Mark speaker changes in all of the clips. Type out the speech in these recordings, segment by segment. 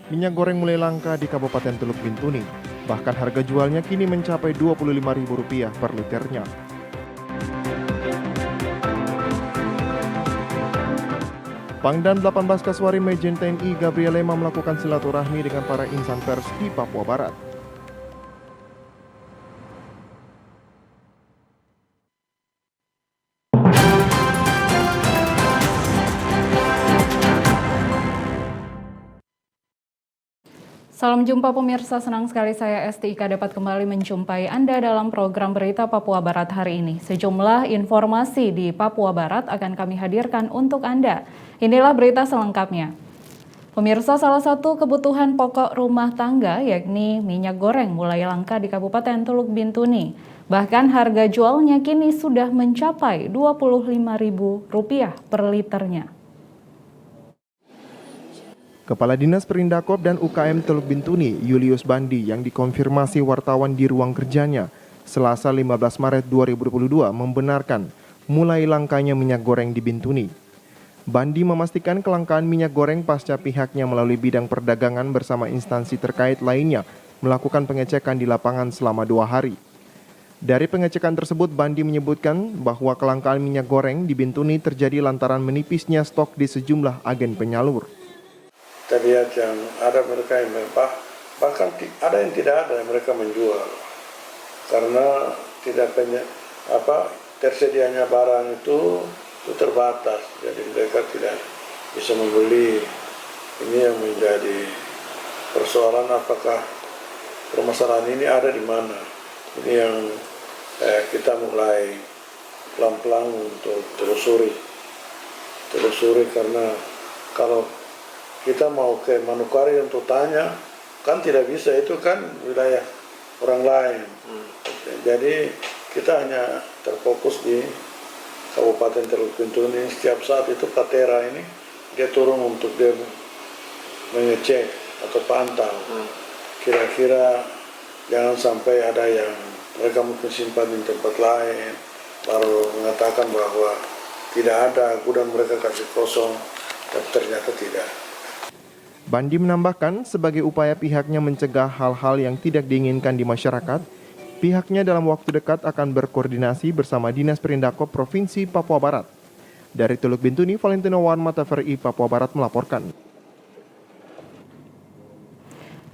Speaker 1: Minyak goreng mulai langka di Kabupaten Teluk Bintuni. Bahkan harga jualnya kini mencapai Rp25.000 per liternya. Pangdam 18 Kaswari Majen TNI Gabriel Lema melakukan silaturahmi dengan para insan pers di Papua Barat.
Speaker 2: Salam jumpa pemirsa, senang sekali saya Esti Ika dapat kembali menjumpai Anda dalam program Berita Papua Barat hari ini. Sejumlah informasi di Papua Barat akan kami hadirkan untuk Anda. Inilah berita selengkapnya. Pemirsa, salah satu kebutuhan pokok rumah tangga yakni minyak goreng mulai langka di Kabupaten Teluk Bintuni. Bahkan harga jualnya kini sudah mencapai Rp25.000 per liternya.
Speaker 1: Kepala Dinas Perindakop dan UKM Teluk Bintuni, Julius Bandi, yang dikonfirmasi wartawan di ruang kerjanya Selasa 15 Maret 2022 membenarkan mulai langkanya minyak goreng di Bintuni. Bandi memastikan kelangkaan minyak goreng pasca pihaknya melalui bidang perdagangan bersama instansi terkait lainnya melakukan pengecekan di lapangan selama 2 hari. Dari pengecekan tersebut, Bandi menyebutkan bahwa kelangkaan minyak goreng di Bintuni terjadi lantaran menipisnya stok di sejumlah agen penyalur.
Speaker 3: Kita lihat yang ada mereka yang bahkan ada yang tidak ada yang mereka menjual karena tidak tersedianya barang itu terbatas, jadi mereka tidak bisa membeli. Ini yang menjadi persoalan, apakah permasalahan ini ada di mana. Ini yang kita mulai pelan-pelan untuk telusuri karena kalau kita mau ke Manokwari untuk tanya, kan tidak bisa, itu kan wilayah orang lain. Jadi kita hanya terfokus di Kabupaten Teluk Bintuni. Setiap saat itu Patera ini dia turun untuk dia mengecek atau pantau. Kira-kira jangan sampai ada yang mereka mungkin simpan di tempat lain, baru mengatakan bahwa tidak ada, gudang mereka kasih kosong, dan ternyata tidak.
Speaker 1: Bandi menambahkan, sebagai upaya pihaknya mencegah hal-hal yang tidak diinginkan di masyarakat, pihaknya dalam waktu dekat akan berkoordinasi bersama Dinas Perindakop Provinsi Papua Barat. Dari Teluk Bintuni, Valentino Warma, TVRI Papua Barat melaporkan.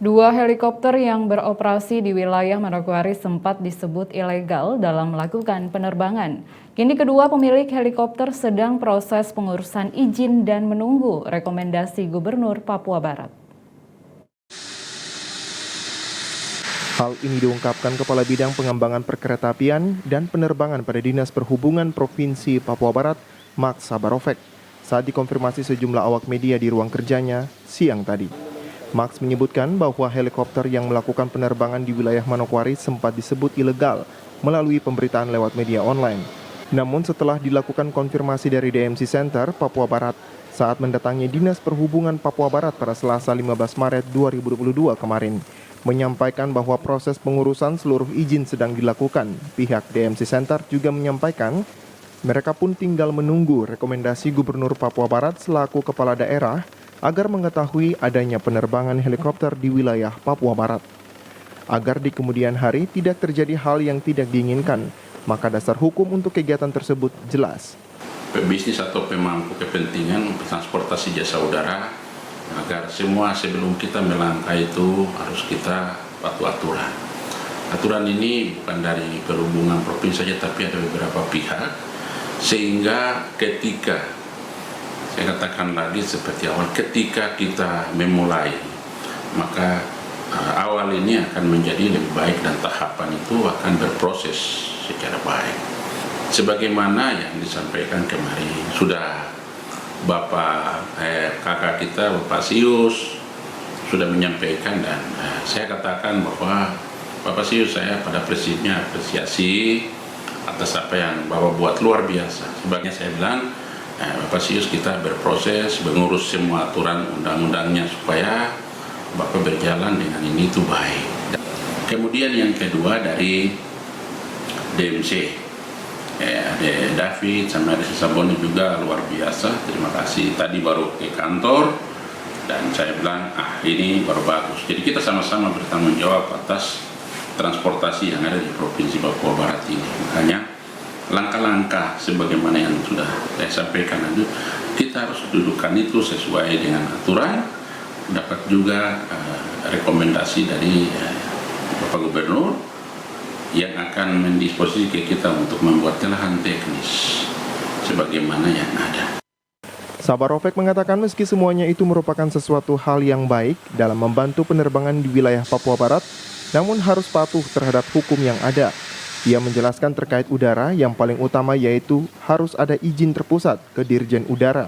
Speaker 2: 2 helikopter yang beroperasi di wilayah Manokwari sempat disebut ilegal dalam melakukan penerbangan. Kini kedua pemilik helikopter sedang proses pengurusan izin dan menunggu rekomendasi Gubernur Papua Barat.
Speaker 1: Hal ini diungkapkan Kepala Bidang Pengembangan Perkeretaapian dan Penerbangan pada Dinas Perhubungan Provinsi Papua Barat, Max Sabarovek, saat dikonfirmasi sejumlah awak media di ruang kerjanya siang tadi. Max menyebutkan bahwa helikopter yang melakukan penerbangan di wilayah Manokwari sempat disebut ilegal melalui pemberitaan lewat media online. Namun setelah dilakukan konfirmasi dari DMC Center Papua Barat saat mendatangi Dinas Perhubungan Papua Barat pada Selasa 15 Maret 2022 kemarin, menyampaikan bahwa proses pengurusan seluruh izin sedang dilakukan. Pihak DMC Center juga menyampaikan mereka pun tinggal menunggu rekomendasi Gubernur Papua Barat selaku kepala daerah agar mengetahui adanya penerbangan helikopter di wilayah Papua Barat. Agar di kemudian hari tidak terjadi hal yang tidak diinginkan, maka dasar hukum untuk kegiatan tersebut jelas.
Speaker 4: Pebisnis atau pemangku kepentingan transportasi jasa udara, agar semua sebelum kita melangkah itu harus kita patuh aturan. Aturan ini bukan dari perhubungan provinsi saja, tapi ada beberapa pihak, sehingga ketika saya katakan lagi seperti awal, ketika kita memulai, maka awal ini akan menjadi lebih baik dan tahapan itu akan berproses secara baik. Sebagaimana yang disampaikan kemarin, sudah kakak kita, Bapak Sius, sudah menyampaikan, dan saya katakan bahwa Bapak Sius, saya pada prinsipnya apresiasi atas apa yang Bapak buat, luar biasa. Sebabnya saya bilang, Bapak Sius, kita berproses, mengurus semua aturan undang-undangnya supaya Bapak berjalan dengan ini itu baik. Kemudian yang kedua dari DMC, ada David sama ada Sesaboni juga luar biasa. Terima kasih. Tadi baru ke kantor dan saya bilang, ini baru bagus. Jadi kita sama-sama bertanggung jawab atas transportasi yang ada di Provinsi Papua Barat ini. Makanya langkah-langkah sebagaimana yang sudah saya sampaikan itu, kita harus dudukan itu sesuai dengan aturan, dapat juga rekomendasi dari Bapak Gubernur yang akan mendisposisi ke kita untuk membuat lahan teknis sebagaimana yang ada.
Speaker 1: Sabarofek mengatakan meski semuanya itu merupakan sesuatu hal yang baik dalam membantu penerbangan di wilayah Papua Barat, namun harus patuh terhadap hukum yang ada. Ia menjelaskan terkait udara yang paling utama yaitu harus ada izin terpusat ke Dirjen Udara.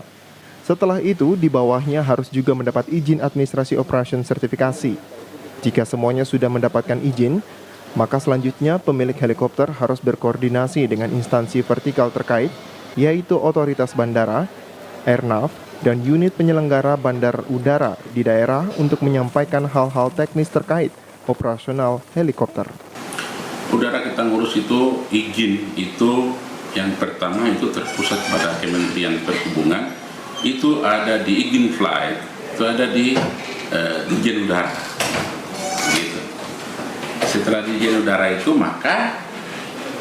Speaker 1: Setelah itu, di bawahnya harus juga mendapat izin administrasi operation sertifikasi. Jika semuanya sudah mendapatkan izin, maka selanjutnya pemilik helikopter harus berkoordinasi dengan instansi vertikal terkait, yaitu otoritas bandara, Airnav, dan unit penyelenggara bandar udara di daerah untuk menyampaikan hal-hal teknis terkait operasional helikopter.
Speaker 4: Udara kita ngurus itu, izin itu yang pertama itu terpusat pada Kementerian Perhubungan, itu ada di izin flight, itu ada di Dirjen Udara. Gitu. Setelah Dirjen Udara itu, maka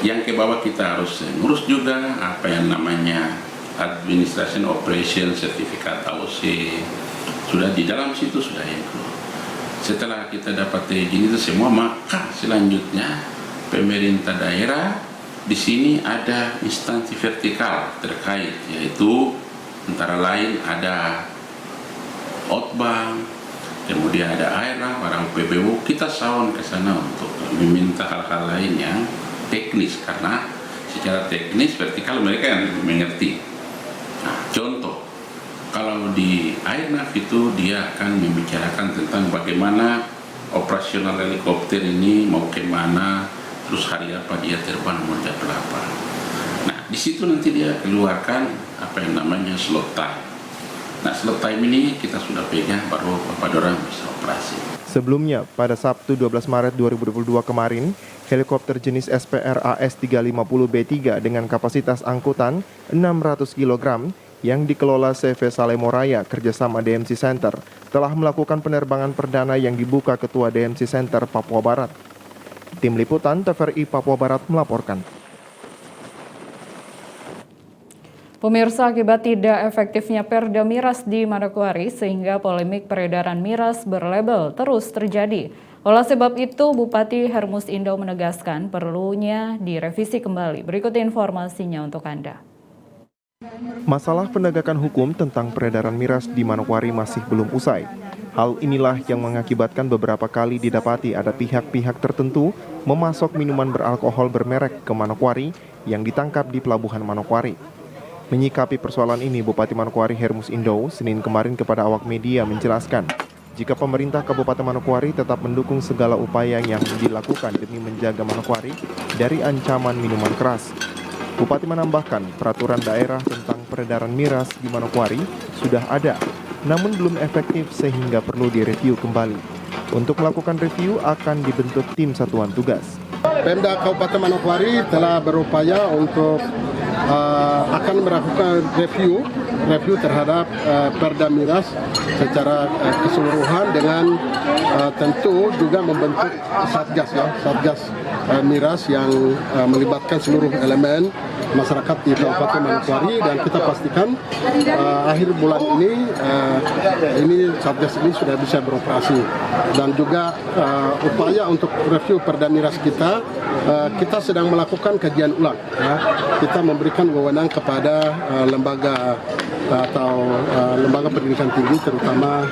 Speaker 4: yang ke bawah kita harus ngurus juga apa yang namanya Administration Operation Certificate AOC, sudah di dalam situ sudah include. Setelah kita dapat izin itu semua, maka selanjutnya pemerintah daerah di sini ada instansi vertikal terkait, yaitu antara lain ada Otbang, kemudian ada Airnav, para PBU. Kita sawan ke sana untuk meminta hal-hal lain yang teknis, karena secara teknis vertikal mereka yang mengerti. Nah, contoh, kalau di Airnav itu dia akan membicarakan tentang bagaimana operasional helikopter ini mau kemana, terus hari apa dia terbang, mau jam berapa. Nah, di situ nanti dia keluarkan apa yang namanya slot time. Nah, slot time ini kita sudah pegang, baru Bapak Dorang bisa operasi.
Speaker 1: Sebelumnya, pada Sabtu 12 Maret 2022 kemarin, helikopter jenis SPR AS-350B3 dengan kapasitas angkutan 600 kg yang dikelola CV Salemoraya kerjasama DMC Center telah melakukan penerbangan perdana yang dibuka Ketua DMC Center Papua Barat. Tim Liputan TVRI Papua Barat melaporkan.
Speaker 2: Pemirsa, akibat tidak efektifnya Perda Miras di Manokwari sehingga polemik peredaran miras berlabel terus terjadi. Oleh sebab itu, Bupati Hermus Indo menegaskan perlunya direvisi kembali. Berikut informasinya untuk Anda.
Speaker 1: Masalah penegakan hukum tentang peredaran miras di Manokwari masih belum usai. Hal inilah yang mengakibatkan beberapa kali didapati ada pihak-pihak tertentu memasok minuman beralkohol bermerek ke Manokwari yang ditangkap di Pelabuhan Manokwari. Menyikapi persoalan ini, Bupati Manokwari Hermus Indo Senin kemarin kepada awak media menjelaskan, jika pemerintah Kabupaten Manokwari tetap mendukung segala upaya yang dilakukan demi menjaga Manokwari dari ancaman minuman keras. Bupati menambahkan, peraturan daerah tentang peredaran miras di Manokwari sudah ada, namun belum efektif sehingga perlu direview kembali. Untuk melakukan review akan dibentuk tim satuan tugas.
Speaker 5: Pemda Kabupaten Manokwari telah berupaya untuk akan melakukan review terhadap Perda Miras secara keseluruhan dengan tentu juga membentuk satgas miras yang melibatkan seluruh elemen masyarakat di Kabupaten Manokwari, dan kita pastikan akhir bulan ini satgas ini sudah bisa beroperasi, dan juga upaya untuk review Perda Miras kita sedang melakukan kajian ulang. Kita memberikan wewenang kepada lembaga atau lembaga pendidikan tinggi, terutama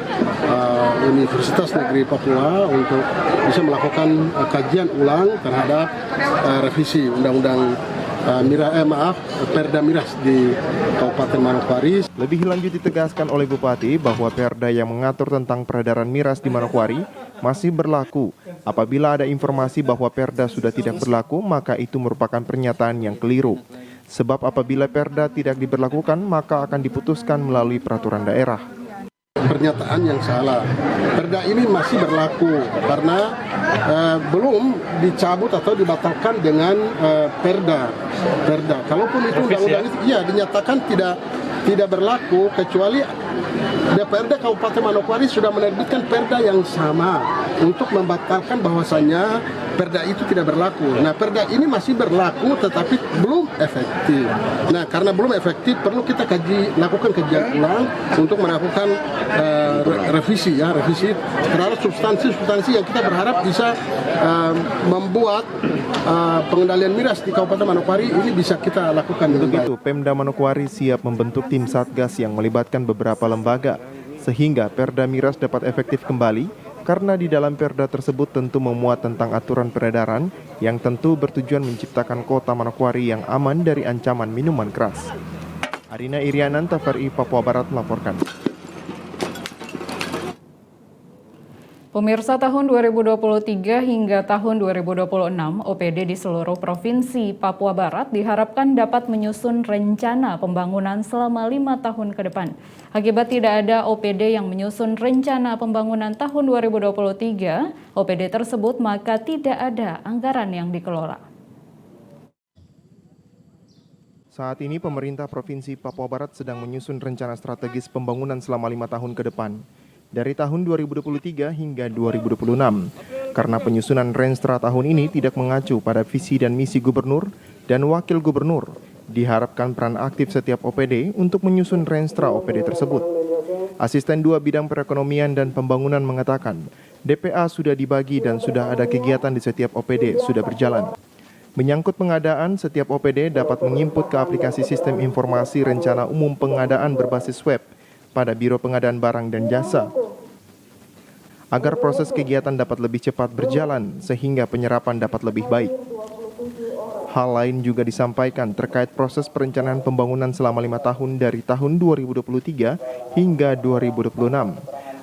Speaker 5: Universitas Negeri Papua, untuk bisa melakukan kajian ulang terhadap revisi Undang-Undang Perda Miras di Kabupaten Manokwari.
Speaker 1: Lebih lanjut ditegaskan oleh Bupati bahwa perda yang mengatur tentang peredaran miras di Manokwari masih berlaku. Apabila ada informasi bahwa perda sudah tidak berlaku, maka itu merupakan pernyataan yang keliru. Sebab apabila perda tidak diberlakukan, maka akan diputuskan melalui peraturan daerah.
Speaker 5: Pernyataan yang salah. Perda ini masih berlaku karena belum dicabut atau dibatalkan dengan perda. Kalaupun itu undang-undang itu dinyatakan tidak berlaku, kecuali DPRD Kabupaten Manokwari sudah menerbitkan perda yang sama untuk membatalkan bahwasannya perda itu tidak berlaku. Nah, perda ini masih berlaku tetapi belum efektif. Nah, karena belum efektif perlu kita lakukan kajian ulang untuk melakukan revisi terhadap substansi yang kita berharap bisa membuat pengendalian miras di Kabupaten Manokwari ini bisa kita lakukan dengan baik.
Speaker 1: Begitu, Pemda Manokwari siap membentuk tim Satgas yang melibatkan beberapa lembaga sehingga perda miras dapat efektif kembali, karena di dalam perda tersebut tentu memuat tentang aturan peredaran yang tentu bertujuan menciptakan kota Manokwari yang aman dari ancaman minuman keras. Arina Irianan, TVRI Papua Barat melaporkan.
Speaker 2: Pemirsa, tahun 2023 hingga tahun 2026, OPD di seluruh provinsi Papua Barat diharapkan dapat menyusun rencana pembangunan selama 5 tahun ke depan. Akibat tidak ada OPD yang menyusun rencana pembangunan tahun 2023, OPD tersebut maka tidak ada anggaran yang dikelola.
Speaker 1: Saat ini pemerintah Provinsi Papua Barat sedang menyusun rencana strategis pembangunan selama 5 tahun ke depan, dari tahun 2023 hingga 2026. Karena penyusunan Renstra tahun ini tidak mengacu pada visi dan misi gubernur dan wakil gubernur, diharapkan peran aktif setiap OPD untuk menyusun Renstra OPD tersebut. Asisten 2 Bidang Perekonomian dan Pembangunan mengatakan, DPA sudah dibagi dan sudah ada kegiatan di setiap OPD sudah berjalan. Menyangkut pengadaan, setiap OPD dapat menginput ke aplikasi Sistem Informasi Rencana Umum Pengadaan berbasis web pada Biro Pengadaan Barang dan Jasa, agar proses kegiatan dapat lebih cepat berjalan sehingga penyerapan dapat lebih baik. Hal lain juga disampaikan terkait proses perencanaan pembangunan selama 5 tahun dari tahun 2023 hingga 2026.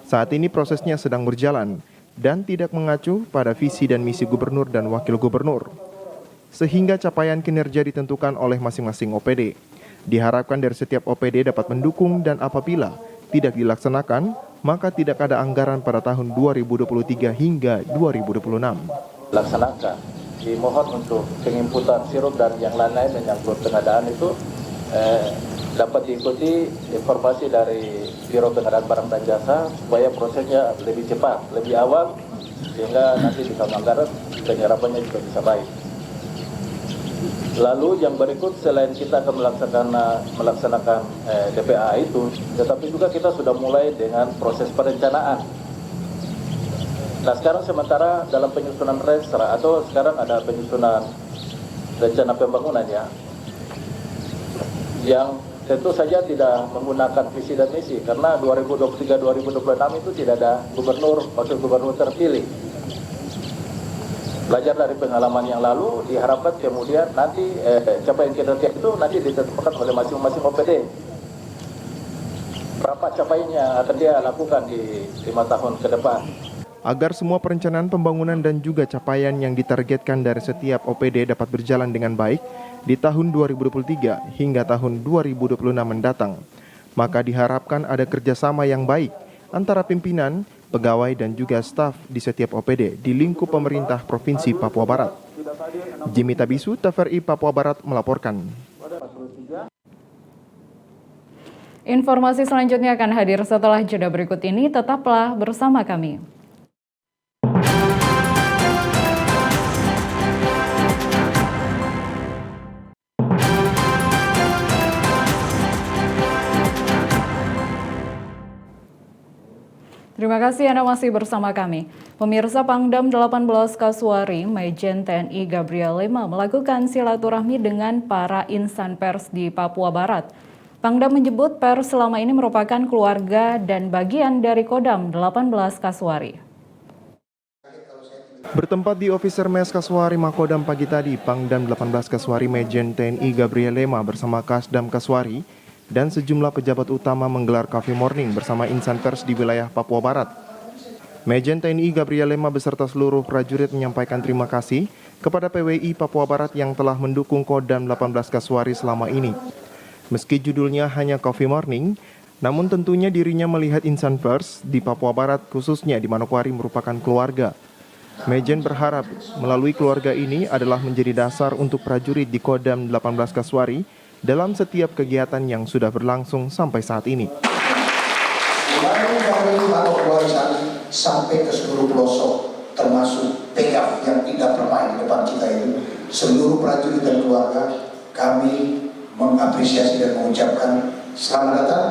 Speaker 1: Saat ini prosesnya sedang berjalan dan tidak mengacu pada visi dan misi gubernur dan wakil gubernur, sehingga capaian kinerja ditentukan oleh masing-masing OPD. Diharapkan dari setiap OPD dapat mendukung, dan apabila tidak dilaksanakan, maka tidak ada anggaran pada tahun 2023 hingga 2026.
Speaker 6: Laksanakan. Dimohon untuk penginputan sirup dan yang lain-lain menyangkut pengadaan itu dapat diikuti informasi dari Biro Pengadaan Barang dan Jasa supaya prosesnya lebih cepat, lebih awal, sehingga nanti di tahun anggaran penyerapannya juga bisa baik. Lalu yang berikut, selain kita akan melaksanakan DPA itu, tetapi juga kita sudah mulai dengan proses perencanaan. Nah, sekarang sementara dalam penyusunan Renstra atau sekarang ada penyusunan rencana pembangunan yang tentu saja tidak menggunakan visi dan misi, karena 2023-2026 itu tidak ada gubernur, wakil gubernur terpilih. Belajar dari pengalaman yang lalu, diharapkan kemudian nanti capaian kinerja itu nanti ditentukan oleh masing-masing OPD. Berapa capaiannya akan dia lakukan di 5 tahun ke depan.
Speaker 1: Agar semua perencanaan pembangunan dan juga capaian yang ditargetkan dari setiap OPD dapat berjalan dengan baik di tahun 2023 hingga tahun 2026 mendatang, maka diharapkan ada kerjasama yang baik antara pimpinan, pegawai dan juga staf di setiap OPD di lingkup pemerintah Provinsi Papua Barat. Jimmy Tabisu, TVRI Papua Barat melaporkan.
Speaker 2: Informasi selanjutnya akan hadir setelah jeda berikut ini, tetaplah bersama kami. Terima kasih Anda masih bersama kami. Pemirsa, Pangdam 18 Kasuari, Majen TNI Gabriel Lema melakukan silaturahmi dengan para insan pers di Papua Barat. Pangdam menyebut Pers selama ini merupakan keluarga dan bagian dari Kodam 18 Kasuari.
Speaker 1: Bertempat di Officer Mes Kasuari Makodam pagi tadi, Pangdam 18 Kasuari Majen TNI Gabriel Lema bersama Kasdam Kasuari dan sejumlah pejabat utama menggelar coffee morning bersama insan pers di wilayah Papua Barat. Majen TNI Gabriel Lema beserta seluruh prajurit menyampaikan terima kasih kepada PWI Papua Barat yang telah mendukung Kodam 18 Kasuari selama ini. Meski judulnya hanya coffee morning, namun tentunya dirinya melihat insan pers di Papua Barat khususnya di Manokwari merupakan keluarga. Majen berharap melalui keluarga ini adalah menjadi dasar untuk prajurit di Kodam 18 Kasuari dalam setiap kegiatan yang sudah berlangsung sampai saat ini.
Speaker 7: Mulai dari Manokwari sampai ke seluruh pelosok, termasuk PKF yang tidak bermain di depan kita itu, seluruh prajurit dan keluarga kami mengapresiasi dan mengucapkan selamat datang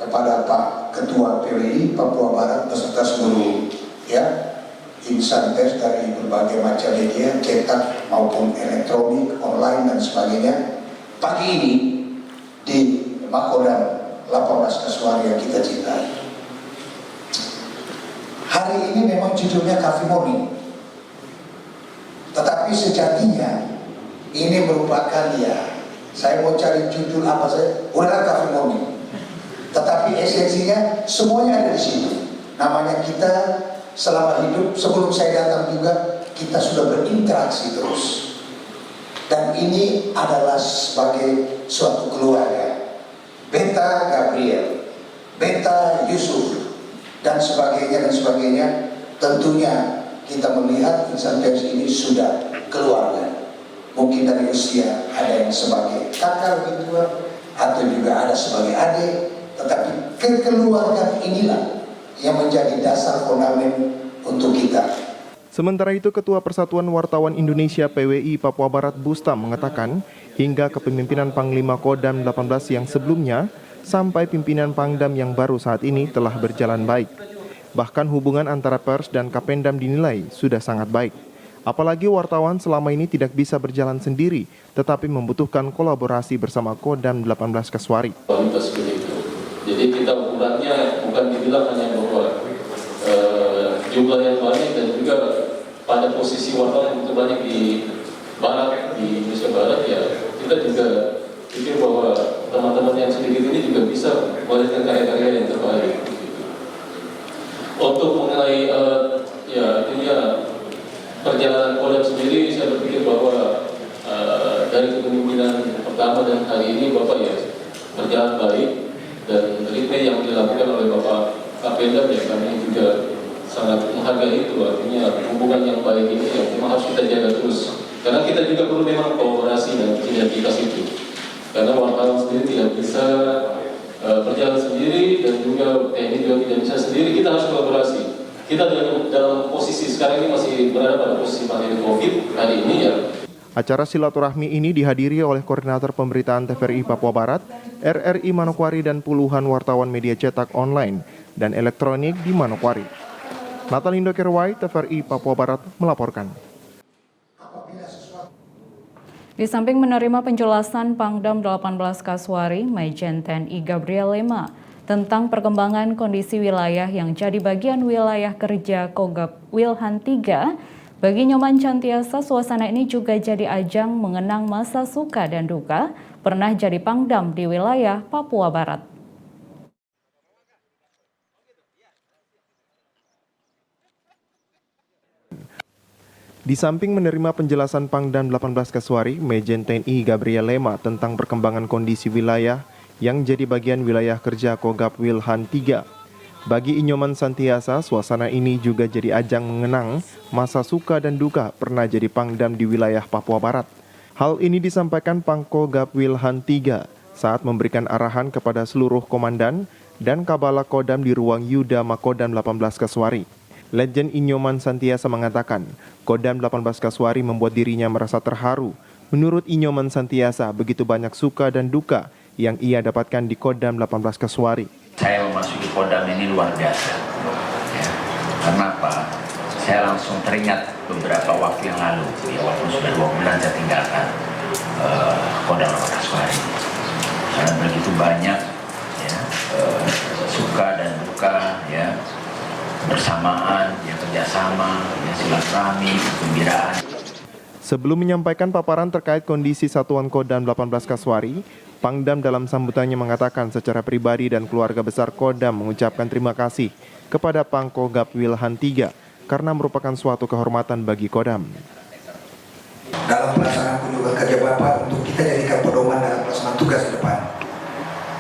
Speaker 7: kepada Pak Ketua PWI Papua Barat beserta seluruh insan pers dari berbagai macam media, cetak maupun elektronik, online dan sebagainya. Pagi ini di Makodam 18 Kasuari yang kita cintai. Hari ini memang judulnya Coffee Morning, tetapi sejatinya ini merupakan saya mau cari judul apa saja, udahlah Coffee Morning. Tetapi esensinya semuanya ada di situ. Namanya kita selama hidup, sebelum saya datang juga kita sudah berinteraksi terus. Dan ini adalah sebagai suatu keluarga. Beta Gabriel, Beta Yusuf, dan sebagainya, tentunya kita melihat insan pers ini sudah keluarga. Mungkin dari usia ada yang sebagai kakak gitu, atau juga ada sebagai adik, tetapi kekeluargaan inilah yang menjadi dasar fondamen untuk kita.
Speaker 1: Sementara itu, Ketua Persatuan Wartawan Indonesia PWI Papua Barat Bustam mengatakan, hingga kepemimpinan Panglima Kodam 18 yang sebelumnya, sampai pimpinan Pangdam yang baru saat ini telah berjalan baik. Bahkan hubungan antara pers dan Kapendam dinilai sudah sangat baik. Apalagi wartawan selama ini tidak bisa berjalan sendiri, tetapi membutuhkan kolaborasi bersama Kodam 18 Kasuari.
Speaker 6: Jadi kita ukurannya bukan dibilang hanya bahwa jumlah yang banyak dan juga pada posisi wartawan yang begitu banyak di Barat, di Indonesia Barat, ya kita juga pikir bahwa teman-teman yang sedikit ini juga bisa melahirkan karya-karya yang terbaik. Untuk mengenai perjalanan Kodam sendiri, saya berpikir bahwa dari kepemimpinan pertama dan hari ini Bapak berjalan baik, dan ritme yang dilakukan oleh Bapak Kapendam kami juga sangat menghargai itu. Artinya hubungan yang baik ini yang memang harus kita jaga terus, karena kita juga perlu memang kolaborasi dan sinergitas itu, karena wartawan sendiri tidak bisa berjalan sendiri dan juga TNI juga tidak bisa sendiri. Kita harus kolaborasi. Kita dalam posisi sekarang ini masih berada pada posisi pandemi COVID hari ini
Speaker 1: Acara silaturahmi ini dihadiri oleh Koordinator Pemberitaan TVRI Papua Barat, RRI Manokwari dan puluhan wartawan media cetak online dan elektronik di Manokwari. Natalindo Kerwai, TVRI Papua Barat melaporkan.
Speaker 2: Di samping menerima penjelasan Pangdam 18 Kasuari, Majen TNI Gabriel Lema tentang perkembangan kondisi wilayah yang jadi bagian wilayah kerja Kogab Wilhan 3, bagi Nyoman Cantiasa, suasana ini juga jadi ajang mengenang masa suka dan duka pernah jadi Pangdam di wilayah Papua Barat.
Speaker 1: Di samping menerima penjelasan Pangdam 18 Kasuari, Majen TNI Gabriel Lema tentang perkembangan kondisi wilayah yang jadi bagian wilayah kerja Kogab Wilhan 3. Bagi Inyoman Santiasa, suasana ini juga jadi ajang mengenang masa suka dan duka pernah jadi Pangdam di wilayah Papua Barat. Hal ini disampaikan Pangkogab Wilhan 3 saat memberikan arahan kepada seluruh komandan dan Kabala Kodam di ruang Yuda Makodam 18 Kasuari. Legend Inyoman Santiasa mengatakan, Kodam 18 Kasuari membuat dirinya merasa terharu. Menurut Inyoman Santiasa, begitu banyak suka dan duka yang ia dapatkan di Kodam 18 Kasuari.
Speaker 8: Saya memasuki Kodam ini luar biasa. Karena apa? Saya langsung teringat beberapa waktu yang lalu, walaupun sudah 2 bulan saya tinggalkan Kodam 18 Kasuari. karena begitu banyak ya, suka dan duka ya, bersamaan ya, kerjasama ya, silaturahmi, kegembiraan.
Speaker 1: Sebelum menyampaikan paparan terkait kondisi Satuan Kodam 18 Kaswari, Pangdam dalam sambutannya mengatakan secara pribadi dan keluarga besar Kodam mengucapkan terima kasih kepada Pangkogap Wilhan III karena merupakan suatu kehormatan bagi Kodam.
Speaker 7: Dalam pelaksanaan kunjungan kerja Bapak untuk kita jadikan pedoman dalam pelaksanaan tugas ke depan.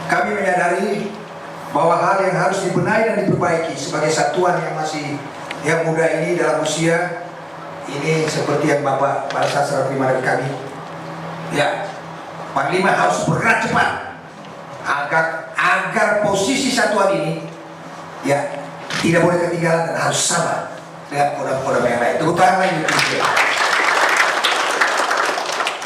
Speaker 7: Kami menyadari bahwa hal yang harus dibenahi dan diperbaiki sebagai satuan yang muda ini dalam usia ini seperti yang Bapak pada saat serah terima dari kami. Ya, Panglima harus bergerak cepat agar posisi satuan ini ya tidak boleh ketinggalan dan harus sama dengan kodam-kodam yang lain. Tepuk tangan lagi.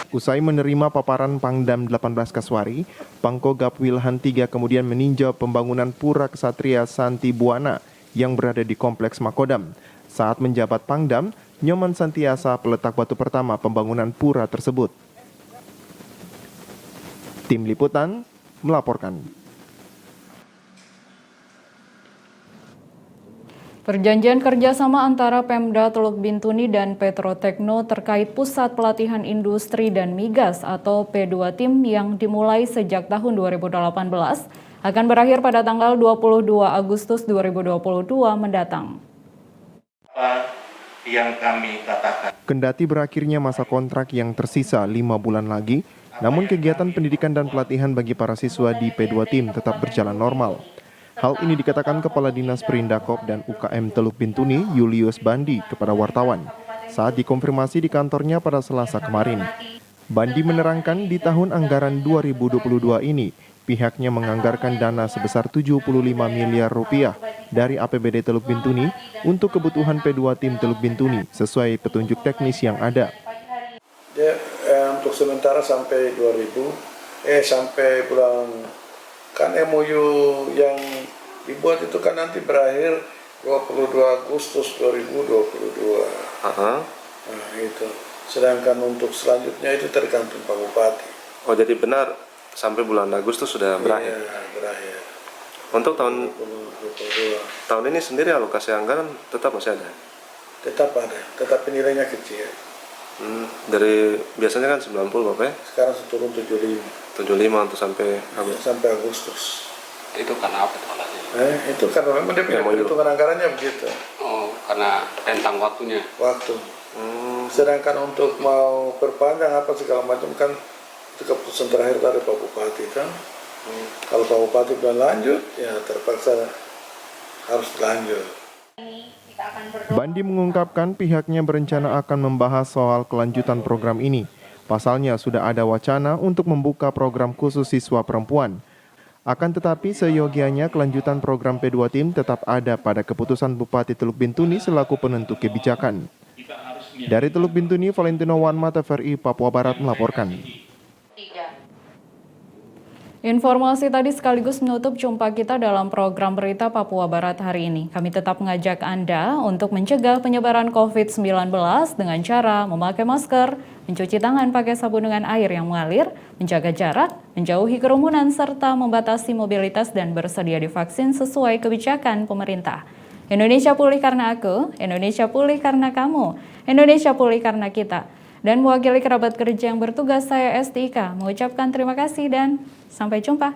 Speaker 1: Usai menerima paparan Pangdam 18 Kaswari, Pangkogap Wilhan III kemudian meninjau pembangunan Pura Kesatria Santi Buana yang berada di Kompleks Makodam. Saat menjabat Pangdam, Nyoman Santiasa peletak batu pertama pembangunan pura tersebut. Tim Liputan melaporkan.
Speaker 2: Perjanjian kerjasama antara Pemda Teluk Bintuni dan Petrotekno terkait Pusat Pelatihan Industri dan Migas atau P2 Tim yang dimulai sejak tahun 2018 akan berakhir pada tanggal 22 Agustus 2022 mendatang.
Speaker 9: Yang kami katakan.
Speaker 1: Kendati berakhirnya masa kontrak yang tersisa 5 bulan lagi, namun kegiatan pendidikan dan pelatihan bagi para siswa di P2 Tim tetap berjalan normal. Hal ini dikatakan Kepala Dinas Perindakop dan UKM Teluk Bintuni, Julius Bandi, kepada wartawan saat dikonfirmasi di kantornya pada Selasa kemarin. Bandi menerangkan di tahun anggaran 2022 ini, pihaknya menganggarkan dana sebesar 75 miliar rupiah dari APBD Teluk Bintuni untuk kebutuhan P2 Tim Teluk Bintuni sesuai petunjuk teknis yang ada.
Speaker 3: Untuk sementara sampai sampai bulan kan MOU yang dibuat itu kan nanti berakhir 22 Agustus 2022. Nah itu. Sedangkan untuk selanjutnya itu tergantung Pak Bupati.
Speaker 10: Oh jadi benar sampai bulan Agustus sudah berakhir?
Speaker 3: Iya, berakhir.
Speaker 10: Untuk tahun ini sendiri alokasi anggaran tetap masih ada?
Speaker 3: Tetap ada, tetapi nilainya kecil.
Speaker 10: Dari biasanya kan 90 Bapak ya?
Speaker 3: Sekarang turun 75.
Speaker 10: 75 untuk sampai Agustus?
Speaker 3: Sampai Agustus.
Speaker 9: Itu karena apa itu alasannya?
Speaker 3: Itu karena memang dia punya perhitungan anggarannya begitu.
Speaker 9: Oh, karena rentang waktunya?
Speaker 3: Waktu. Sedangkan untuk mau perpanjang apa segala macam kan itu keputusan terakhir dari Pak Bupati kan. Kalau Pak Bupati bilang lanjut, ya terpaksa harus lanjut.
Speaker 1: Bandi mengungkapkan pihaknya berencana akan membahas soal kelanjutan program ini. Pasalnya sudah ada wacana untuk membuka program khusus siswa perempuan. Akan tetapi seyogianya kelanjutan program P2 Tim tetap ada pada keputusan Bupati Teluk Bintuni selaku penentu kebijakan. Dari Teluk Bintuni, Valentino Wanma, TVRI Papua Barat melaporkan.
Speaker 2: Informasi tadi sekaligus menutup jumpa kita dalam program Berita Papua Barat hari ini. Kami tetap mengajak Anda untuk mencegah penyebaran COVID-19 dengan cara memakai masker, mencuci tangan pakai sabun dengan air yang mengalir, menjaga jarak, menjauhi kerumunan, serta membatasi mobilitas dan bersedia divaksin sesuai kebijakan pemerintah. Indonesia pulih karena aku, Indonesia pulih karena kamu, Indonesia pulih karena kita. Dan mewakili kerabat kerja yang bertugas, saya STIK mengucapkan terima kasih dan sampai jumpa.